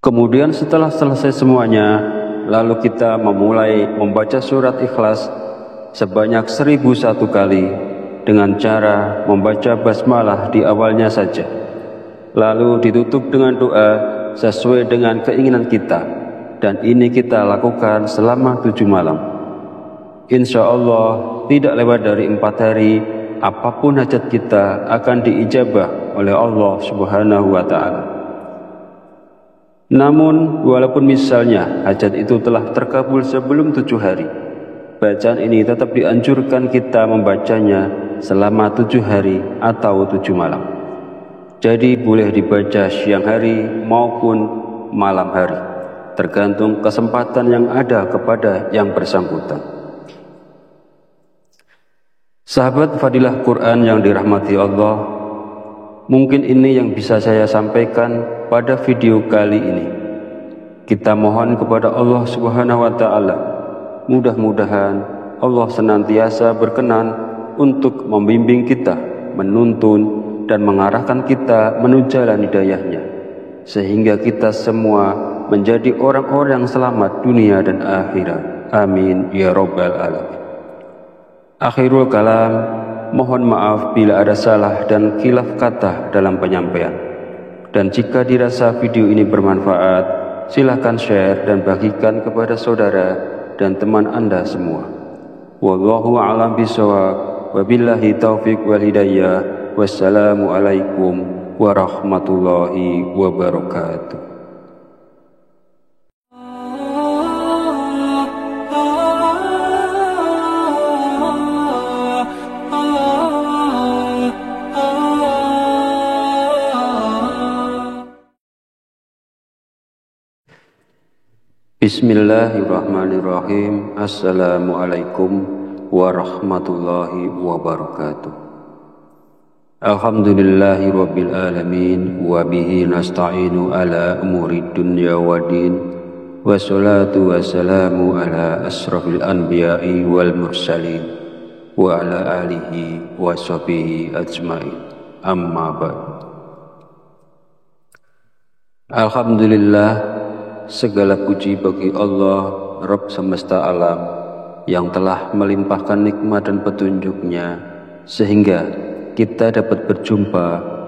Kemudian setelah selesai semuanya, lalu kita memulai membaca surat Ikhlas sebanyak 1001 kali dengan cara membaca basmalah di awalnya saja. Lalu ditutup dengan doa sesuai dengan keinginan kita, dan ini kita lakukan selama 7 malam. Insya Allah tidak lewat dari 4 hari, apapun hajat kita akan diijabah oleh Allah Subhanahu wa Ta'ala. Namun, walaupun misalnya hajat itu telah terkabul sebelum 7 hari, bacaan ini tetap dianjurkan kita membacanya selama 7 hari atau 7 malam. Jadi boleh dibaca siang hari maupun malam hari, tergantung kesempatan yang ada kepada yang bersangkutan. Sahabat fadilah Quran yang dirahmati Allah, mungkin ini yang bisa saya sampaikan pada video kali ini. Kita mohon kepada Allah Subhanahu wa Ta'ala, mudah-mudahan Allah senantiasa berkenan untuk membimbing kita, menuntun dan mengarahkan kita menuju jalan hidayahnya, sehingga kita semua menjadi orang-orang yang selamat dunia dan akhirat. Amin ya rabbal alamin. Akhirul kalam, mohon maaf bila ada salah dan khilaf kata dalam penyampaian. Dan jika dirasa video ini bermanfaat, silakan share dan bagikan kepada saudara dan teman Anda semua. Wallahu a'lam bishawab, wabillahi taufiq wal hidayah. Wassalamualaikum warahmatullahi wabarakatuh. Bismillahirrahmanirrahim. Assalamualaikum warahmatullahi wabarakatuh. Alhamdulillahi rabbil alamin, wa bihi nasta'inu ala umuri dunya waddin, wassalatu wassalamu ala asrafil anbiya'i wal mursalin, wa ala alihi wa sahbihi ajma'in, amma ba'd. Alhamdulillah, segala puji bagi Allah, Rabb semesta alam, yang telah melimpahkan nikmat dan petunjuknya, sehingga kita dapat berjumpa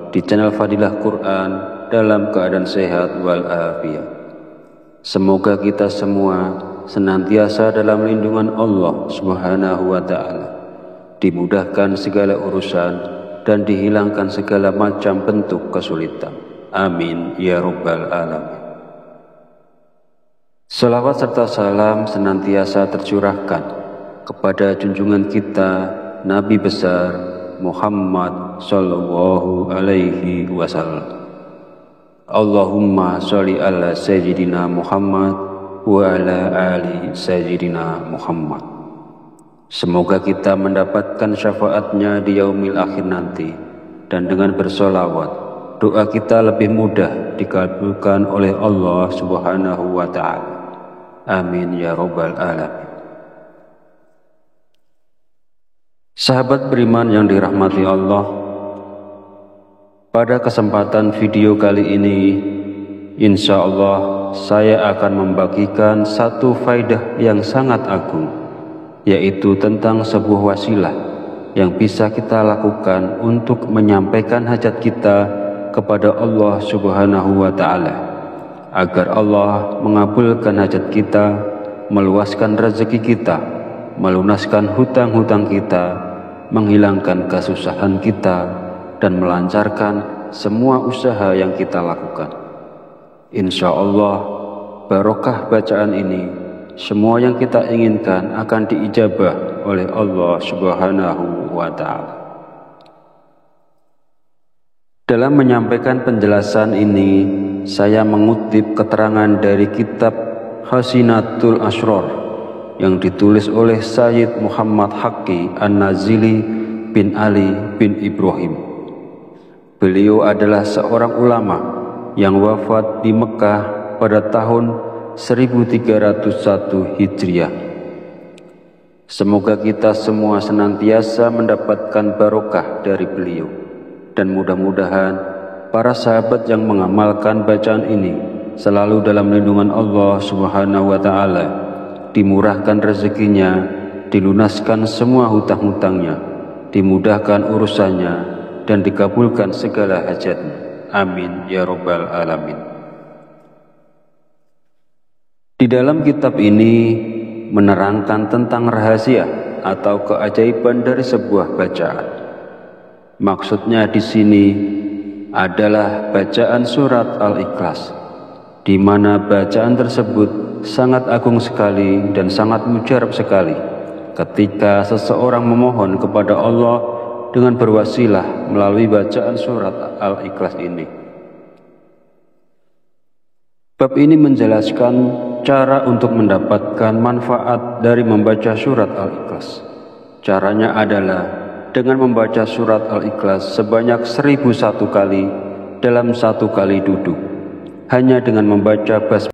di channel Fadilah Quran dalam keadaan sehat walafiat. Semoga kita semua senantiasa dalam lindungan Allah Subhanahu wa Ta'ala, dimudahkan segala urusan dan dihilangkan segala macam bentuk kesulitan. Amin ya rabbal alamin. Salawat serta salam senantiasa tercurahkan kepada junjungan kita Nabi besar Muhammad sallallahu alaihi wasallam. Allahumma sholli ala sayyidina Muhammad wa ala ali sayyidina Muhammad. Semoga kita mendapatkan syafaatnya di yaumil akhir nanti, dan dengan bersolawat doa kita lebih mudah dikabulkan oleh Allah Subhanahu wa Ta'ala. Amin ya rabbal alamin. Sahabat beriman yang dirahmati Allah, pada kesempatan video kali ini, insya Allah saya akan membagikan satu faidah yang sangat agung, yaitu tentang sebuah wasilah yang bisa kita lakukan untuk menyampaikan hajat kita kepada Allah Subhanahu wa Ta'ala, agar Allah mengabulkan hajat kita, meluaskan rezeki kita, melunaskan hutang-hutang kita, menghilangkan kesusahan kita, dan melancarkan semua usaha yang kita lakukan. Insya Allah, barokah bacaan ini, semua yang kita inginkan akan diijabah oleh Allah Subhanahu wa Ta'ala. Dalam menyampaikan penjelasan ini, saya mengutip keterangan dari kitab Hasinatul Asrar yang ditulis oleh Sayyid Muhammad Haqqi An-Nazili bin Ali bin Ibrahim. Beliau adalah seorang ulama yang wafat di Mekah pada tahun 1301 Hijriah. Semoga kita semua senantiasa mendapatkan barokah dari beliau, dan mudah-mudahan para sahabat yang mengamalkan bacaan ini selalu dalam lindungan Allah Subhanahu wa Ta'ala, dimurahkan rezekinya, dilunaskan semua hutang-hutangnya, dimudahkan urusannya, dan dikabulkan segala hajatnya. Amin ya rabbal alamin. Di dalam kitab ini menerangkan tentang rahasia atau keajaiban dari sebuah bacaan. Maksudnya di sini adalah bacaan surat Al-Ikhlas, di mana bacaan tersebut sangat agung sekali dan sangat mujarab sekali ketika seseorang memohon kepada Allah dengan berwasilah melalui bacaan surat Al-Ikhlas ini. Bab ini menjelaskan cara untuk mendapatkan manfaat dari membaca surat Al-Ikhlas. Caranya adalah dengan membaca surat Al-Ikhlas sebanyak 1001 kali dalam 1 kali duduk. Hanya dengan membaca basmalah